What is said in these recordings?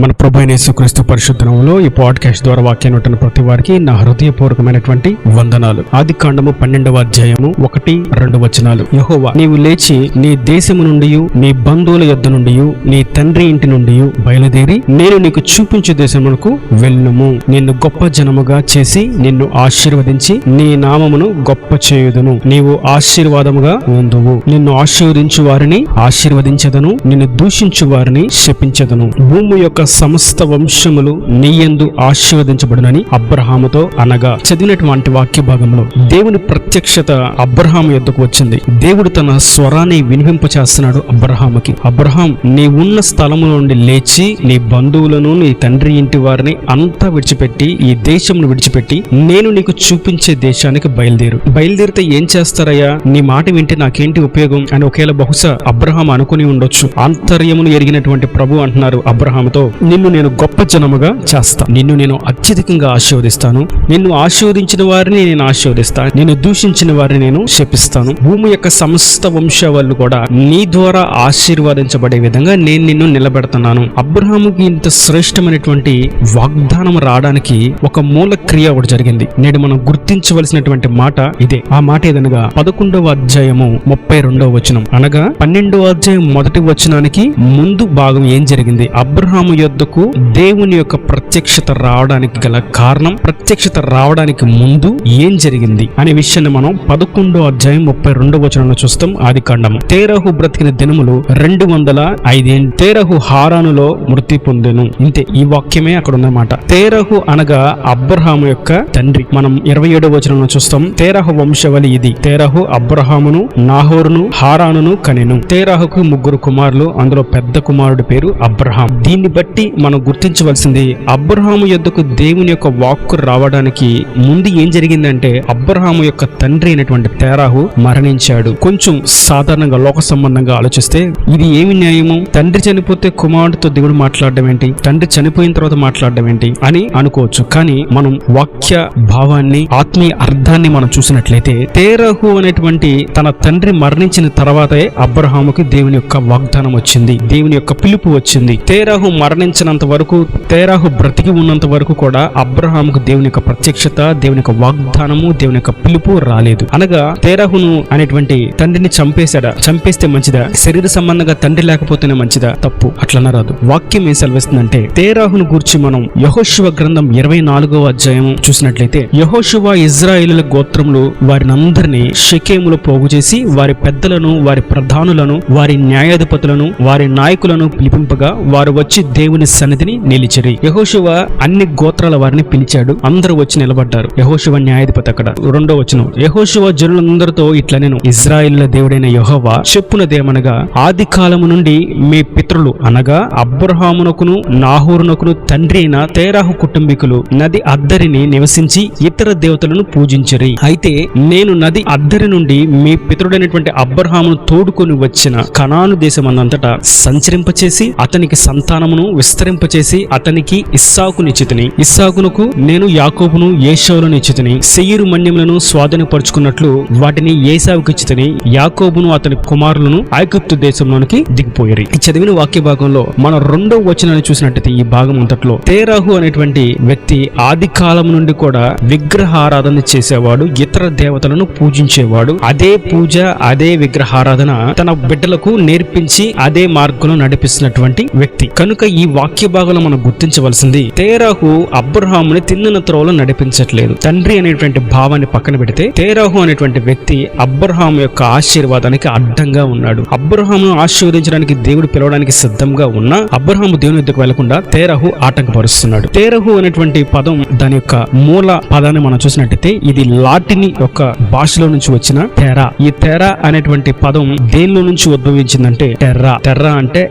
మన ప్రభువైన యేసుక్రీస్తు పరిశుద్ధ నామములో ఈ పాడ్కాస్ట్ ద్వారా వాక్యాన్ని వింటున్న ప్రతి వారికి నా హృదయపూర్వకమైనటువంటి వందనాలు. ఆదికాండము 12వ అధ్యాయము 1-2 వచనాలు. యెహోవా, నీవు లేచి నీ దేశము నుండి నీ బంధువుల యొద్ద నుండి నీ తండ్రి ఇంటి నుండి బయలుదేరి నేను నీకు చూపించే దేశమునకు వెళ్ళుము. నిన్ను గొప్ప జనముగా చేసి నిన్ను ఆశీర్వదించి నీ నామమును గొప్ప చేయుదును. నీవు ఆశీర్వాదముగా ఉందువు. నిన్ను ఆశీర్వదించు వారిని ఆశీర్వదించెదను, నిన్ను దూషించు వారిని శపించెదను. భూమి యొక్క సమస్త వంశములు నీయందు ఆశీర్వదించబడునని అబ్రహాముతో అనగా. చదివినటువంటి వాక్య భాగంలో దేవుని ప్రత్యక్షత అబ్రహాము యొద్దకు వచ్చింది. దేవుడు తన స్వరాన్ని వినిపింపచేస్తున్నాడు అబ్రహాముకి. అబ్రహాం, నీ ఉన్న స్థలము నుండి లేచి నీ బంధువులను నీ తండ్రి ఇంటి వారిని అంతా విడిచిపెట్టి ఈ దేశమును విడిచిపెట్టి నేను నీకు చూపించే దేశానికి బయలుదేరితే ఏం చేస్తారయ్యా, నీ మాట వింటే నాకేంటి ఉపయోగం అని ఒకేలా బహుశా అబ్రహాం అనుకుని ఉండొచ్చు. ఆంతర్యమును ఎరిగినటువంటి ప్రభు అంటున్నారు అబ్రహాముతో, నిన్ను నేను గొప్ప జనముగా చేస్తా, నిన్ను నేను అత్యధికంగా ఆశీర్వదిస్తాను, నిన్ను ఆశీర్వదించిన వారిని నేను ఆశీర్వదిస్తాను, నిన్ను దూషించిన వారిని నేను శపిస్తాను. భూమి యొక్క సమస్త వంశావళులు కూడా నీ ద్వారా ఆశీర్వాదించబడే విధంగా నేను నిన్ను నిలబెడుతున్నాను. అబ్రహాముకి ఇంత శ్రేష్టమైనటువంటి వాగ్దానం రావడానికి ఒక మూల క్రియ ఒకటి జరిగింది. నేడు మనం గుర్తించవలసినటువంటి మాట ఇదే. ఆ మాట ఏదనగా 11వ అధ్యాయము 32వ వచనం, అనగా 12వ అధ్యాయం మొదటి వచనానికి ముందు భాగం ఏం జరిగింది? అబ్రహాము యొద్దకు దేవుని యొక్క ప్రత్యక్షత రావడానికి గల కారణం, ప్రత్యక్షత రావడానికి ముందు ఏం జరిగింది అనే విషయాన్ని మనం 11వ అధ్యాయం 32వ వచనంలో చూస్తాం. ఆదికాండము. తేరహు బ్రతికిన దినములు 205 ఏళ్ళు. తేరహు హారానులో మృతి పొందెను. ఇంతే, ఈ వాక్యమే అక్కడ ఉన్నమాట. తేరహు అనగా అబ్రహాము యొక్క తండ్రి. మనం 27వ వచనంలో చూస్తాం. తేరహు వంశవళి ఇది. తేరహు అబ్రహామును నాహోరును హారానును కనెను. తేరహుకు 3 కుమారులు, అందులో పెద్ద కుమారుడి పేరు అబ్రహాం. దీన్ని బట్టి మనం గుర్తించవలసింది, అబ్రహాము యొద్దకు దేవుని యొక్క వాక్కు రావడానికి ముందు ఏం జరిగిందంటే అబ్రహాము యొక్క తండ్రి అయినటువంటి తేరహు మరణించాడు. కొంచెం సాధారణంగా లోక సంబంధంగా ఆలోచిస్తే ఇది ఏమి న్యాయము? తండ్రి చనిపోతే కుమారుడితో దేవుడు మాట్లాడడం ఏంటి, తండ్రి చనిపోయిన తర్వాత మాట్లాడడం ఏంటి అని అనుకోవచ్చు. కానీ మనం వాక్య భావాన్ని, ఆత్మీయ అర్థాన్ని మనం చూసినట్లయితే తేరహు అనేటువంటి తన తండ్రి మరణించిన తర్వాతే అబ్రహాముకి దేవుని యొక్క వాగ్దానం వచ్చింది, దేవుని యొక్క పిలుపు వచ్చింది. తేరహు మరణించినంత వరకు, తేరహు బ్రతికి ఉన్నంత వరకు కూడా అబ్రహాముకు దేవుని యొక్క ప్రత్యక్షత, దేవుని యొక్క వాగ్దానము, దేవుని యొక్క పిలుపు రాలేదు. అనగా తేరహును అనేటువంటి తండ్రిని చంపేస్తే మంచిదా? శరీర సంబంధంగా తండ్రి లేకపోతేనే మంచిదా? తప్పు, అట్లన రాదు. వాక్యం ఏం సెలవిస్తుందంటే తేరహును గూర్చి మనం యెహోషువ గ్రంథం 24వ అధ్యాయం చూసినట్లయితే, యెహోషువ ఇశ్రాయేలుల గోత్రములు వారినందరినీ షెకెములో పోగు చేసి వారి పెద్దలను, వారి ప్రధానులను, వారి న్యాయాధిపతులను, వారి నాయకులను పిలిపింపగా వారు వచ్చి దేవుని సన్నిధిని నిలిచిరి. యెహోషువ అన్ని గోత్రాల వారిని పిలిచాడు. అందరూ వచ్చి నిలబడ్డారు. యెహోషువ న్యాయాధిపతి అక్కడ. 2వ వచనం, యెహోషువ జనులందరితో ఇట్లనెను, ఇశ్రాయేలుల దేవుడైన యెహోవా చెప్పునదేమనగా, ఆది కాలము నుండి మీ పితరులు అనగా అబ్రహామునకును నాహోరునకును తండ్రి అయిన తేరహు కుటుంబీకులు నది అద్దరిని నివసించి ఇతర దేవతలను పూజించిరి. అయితే నేను నది అద్దరి నుండి మీ పితరుడైనటువంటి అబ్రహామును తోడుకొని వచ్చిన కనాను దేశమందంతటా సంచరింపచేసి అతనికి సంతానమును విస్తరింపచేసి అతనికి ఇస్సాకునిచ్చితిని. ఇస్సాకునకు నేను యాకోబును ఏశావులను ఇచ్చితిని. శేయీరు మన్యములను స్వాధీనపరుచుకున్నట్లు వాటిని ఏశావుకు ఇచ్చితిని. యాకోబును అతని కుమారులను ఐగుప్తు దేశంలోనికి దిగిపోయిరి. ఈ చదివిన వాక్య భాగంలో మనం 2వ వచనాన్ని చూసినట్టయితే ఈ భాగం అంతట్లో తేరహు అనేటువంటి వ్యక్తి ఆది కాలం నుండి కూడా విగ్రహారాధన చేసేవాడు, ఇతర దేవతలను పూజించేవాడు. అదే పూజ, అదే విగ్రహారాధన తన బిడ్డలకు నేర్పించి అదే మార్గంలో నడిపిస్తున్నటువంటి వ్యక్తి. కనుక ఈ వాక్య భాగంలో మనం గుర్తించవలసింది, తేరహు అబ్రహాముని తిన్నున త్రోవలో నడిపించట్లేదు. తండ్రి అనేటువంటి భావాన్ని పక్కన పెడితే తేరహు అనేటువంటి వ్యక్తి అబ్రహాము యొక్క ఆశీర్వాదానికి అడ్డంగా ఉన్నాడు. అబ్రహామును ఆశీర్వదించడానికి దేవుడు పిలవడానికి సిద్ధంగా ఉన్నా అబ్రహాము దేవుని వద్దకు వెళ్లకుండా తేరహు ఆటంకపరుస్తున్నాడు. తేరహు అనేటువంటి పదం, దాని యొక్క మూల పదాన్ని మనం చూసినట్టయితే ఇది లాటిని యొక్క భాషలో నుంచి వచ్చిన తెరా. ఈ తెరా అనేటువంటి పదం దేనిలో నుంచి ఉద్భవించిందంటే టెర్రా అంటే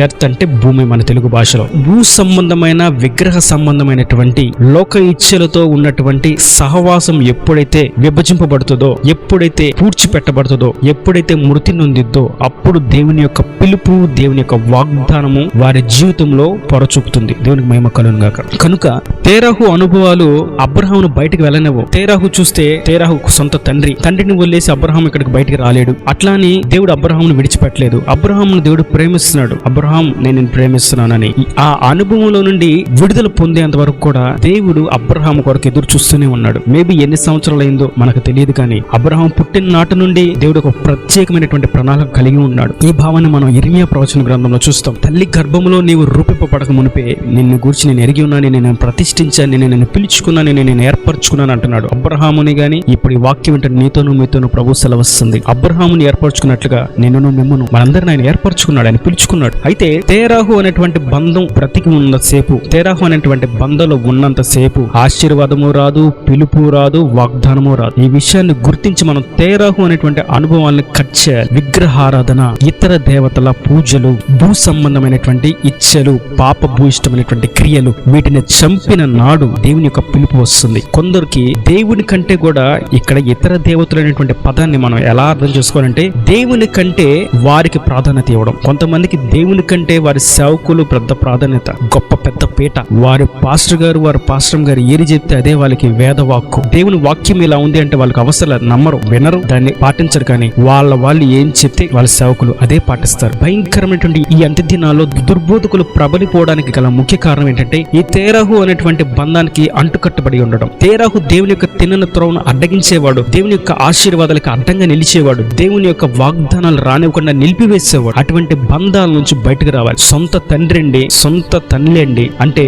ఎర్త్ అంటే భూమి. మన తెలుగు భాషలో భూ సంబంధమైన, విగ్రహ సంబంధమైనటువంటి లోక ఇచ్ఛలతో ఉన్నటువంటి సహవాసం ఎప్పుడైతే విభజింపబడుతుందో, ఎప్పుడైతే పూడ్చిపెట్టబడుతుందో, ఎప్పుడైతే మృతి నొందిద్దో అప్పుడు దేవుని యొక్క పిలుపు, దేవుని యొక్క వాగ్దానము వారి జీవితంలో పొరచూపుతుంది. దేవునికి మహిమ కలుగును గాక. కనుక తేరహు అనుభవాలు అబ్రహామును బయటకు వెళ్ళనివ్వు. తేరహు చూస్తే తేరహు సొంత తండ్రిని వదిలేసి అబ్రహాం ఇక్కడికి బయటికి రాలేడు. అట్లాని దేవుడు అబ్రహామును విడిచిపెట్టలేదు. అబ్రహామును దేవుడు ప్రేమిస్తున్నాడు. అబ్రహాం, నేను ప్రేమిస్తున్నానని ఆ అనుభవంలో నుండి విడుదల పొందేంత వరకు కూడా దేవుడు అబ్రహాము కొరకు ఎదురు చూస్తూనే ఉన్నాడు. మేబీ ఎన్ని సంవత్సరాలైందో మనకు తెలియదు, కానీ అబ్రహాం పుట్టిన నాటి నుండి దేవుడు ఒక ప్రత్యేకమైనటువంటి ప్రణాళిక కలిగి ఉన్నాడు. ఈ భావాన్ని మనం ఇర్మియా ప్రవచన గ్రంథంలో చూస్తాం. తల్లి గర్భంలో నీవు రూపింపబడక మునిపే నిన్ను గురించి నేను ఎరిగి ఉన్నాను, నేను ప్రతిష్ఠించాను, నేను పిలుచుకున్నాను, నేను ఏర్పరచుకున్నాను అంటున్నాడు. అబ్రహాముని గాని ఇప్పుడు ఈ వాక్యం వింటే నీతోనూ మీతోనూ ప్రభు సెలవస్తుంది. అబ్రహాముని ఏర్పరచుకున్నట్లుగా నిన్ను మిమ్మును మనందరిని ఆయన ఏర్పరచుకున్నాడు, ఆయన పిలుచుకున్నాడు. అయితే తేరాహు అనేటువంటి బంధం బ్రతికి ఉన్న సేపు, తేరాహు అనేటువంటి బంధంలో ఉన్నంత సేపు ఆశీర్వాదము రాదు, పిలుపు రాదు, వాగ్దానము రాదు. ఈ విషయాన్ని గుర్తించి మనం తేరాహు అనేటువంటి అనుభవాలను కట్ చేయాలి. విగ్రహారాధన, ఇతర దేవతల పూజలు, భూ సంబంధమైనటువంటి ఇచ్చలు, పాప భూయిష్టమైనటువంటి క్రియలు, వీటిని చంపిన నాడు దేవుని యొక్క పిలుపు వస్తుంది. కొందరికి దేవుని కంటే కూడా ఇక్కడ ఇతర దేవతలు అనేటువంటి పదాన్ని మనం ఎలా అర్థం చేసుకోవాలంటే దేవుని కంటే వారికి ప్రాధాన్యత ఇవ్వడం. కొంతమందికి దేవుని కంటే వారి సేవకులు పెద్ద ప్రాధాన్యత, గొప్ప పెద్ద పీట. వారి పాస్టర్ గారు ఏది చెప్తే అదే వాళ్ళకి వేదవాక్కు. దేవుని వాక్యం ఇలా ఉంది అంటే వాళ్ళకి అవసరం నమ్మరు, వినరు, దాన్ని పాటించరు. కానీ వాళ్ళు ఏం చెప్తే వాళ్ళ సేవకులు అదే పాటిస్తారు. భయంకరమైనటువంటి ఈ అంత్య దినాల్లో దుర్బోధకులు ప్రబలిపోవడానికి గల ముఖ్య కారణం ఏంటంటే ఈ తేరాహు అనేటువంటి బంధానికి అంటుకట్టబడి ఉండడం. తేరాహు దేవుని యొక్క తిన్నని త్రోవను అడ్డగించేవాడు, దేవుని యొక్క ఆశీర్వాదాలకు అడ్డంగా నిలిచేవాడు, దేవుని యొక్క వాగ్దానాలు రానివ్వకుండా నిలిపివేసేవాడు. అటువంటి బంధాల నుంచి బయటకు రావాలి. సొంత తండ్రి అండి, సొంత తల్లి అండి అంటే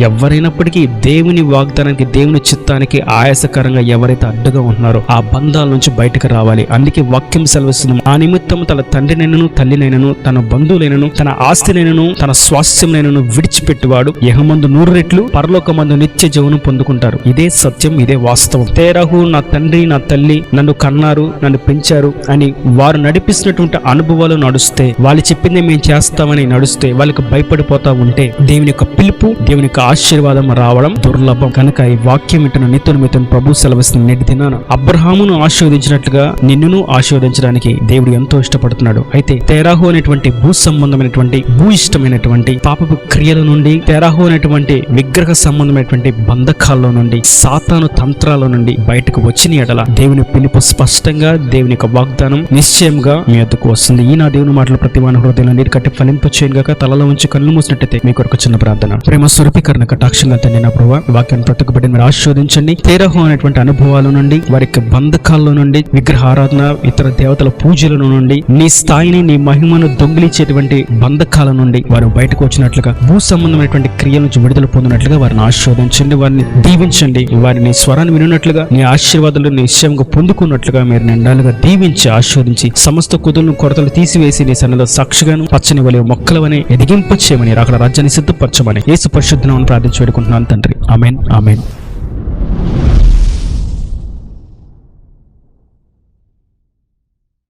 ఎవరైనప్పటికీ దేవుని వాగ్దానానికి, దేవుని చిత్తానికి ఆయాసకరంగా ఎవరైతే అడ్డుగా ఉంటున్నారో ఆ బంధాల నుంచి బయటకు రావాలి. అందుకే వాక్యం సెలవిస్తుంది, ఆ నిమిత్తం తన తండ్రినైనను తల్లినైనను తన బంధువులైనను తన ఆస్తినైనను తన స్వాస్థ్యంనైనను విడిచిపెట్టువాడు యెహోవామందు 100 రెట్లు పరలోకమందు నిత్య జీవనం పొందుకుంటారు. ఇదే సత్యం, ఇదే వాస్తవం. తేరాహు నా తండ్రి నా తల్లి నన్ను కన్నారు, నన్ను పెంచారు అని వారు నడిపిస్తున్నటువంటి అనుభవాలు నడుస్తే, వాళ్ళు చెప్పింది మేము చేస్తామని నడుస్తే, వాళ్ళకి భయపడిపోతా ఉంటే దేవుని యొక్క పిలుపు, దేవుని యొక్క ఆశీర్వాదం రావడం దుర్లభం. కనుక ఈ వాక్యం వింటున్న నిత్యం ప్రభు సెలవిస్తున్న నేటి దినాన అబ్రహామును ఆశీర్వదించినట్లుగా నిన్నును ఆశీర్వదించడానికి దేవుడు ఎంతో ఇష్టపడుతున్నాడు. అయితే తేరాహు అనేటువంటి భూ సంబంధమైనటువంటి, భూ ఇష్టమైనటువంటి పాపపు క్రియల నుండి, తేరాహు అనేటువంటి విగ్రహ సంబంధమైనటువంటి బంధకాల్లో నుండి, సాతాను తంత్రాల నుండి బయటకు వచ్చిన ఎడల దేవుని పిలుపు స్పష్టంగా, దేవుని యొక్క వాగ్దానం నిశ్చయంగా మీ వద్దకు వస్తుంది. ఈ నా దేవుని మాటలు ప్రతి వాని హృదయంలో నీరు కట్టి ఫలింపచేయను గాక. తలలో ఉంచి కళ్ళు మూసినట్టయితే మీ కొరకు చిన్న ప్రార్థన. ప్రేమ స్వరూపీకరణ కటాక్షంగా తండ్రి నా ప్రభువా, వాక్యాన్ని ప్రతికబడి మీరు ఆశీర్వదించండి. తేరాహు అనేటువంటి అనుభవాల నుండి, వారి యొక్క బంధకాల్లో నుండి, విగ్రహారాధన, ఇతర దేవతల పూజల నుండి, నీ స్థాయిని, నీ మహిమను దొంగిలించేటువంటి బంధకాల నుండి వారు బయటకు వచ్చినట్లుగా, భూ సంబంధమైనటువంటి క్రియల నుంచి విడుదల పొందినట్లుగా వారిని ఆశీర్వదించండి, వారిని దీవించండి. వారిని స్వరాన్ని వినున్నట్లుగా, నీ ఆశీర్వాదాలు నిశ్చయంగా పొందుకున్నట్లుగా మీరు నిండాలుగా దీవించి ఆశీర్వదించి సమస్త కుదులను కొరతలు తీసివేసి నీ సన్నిధిలో సాక్షిగాను పచ్చని వలె మొక్కలవని ఎదిగింపచేయమని అక్కడ రాజ్యాన్ని సిద్ధపరచమని యేసు పరిశుద్ధ నామమున ప్రార్థించి వేడుకుంటున్నాను తండ్రి. ఆమేన్, ఆమేన్.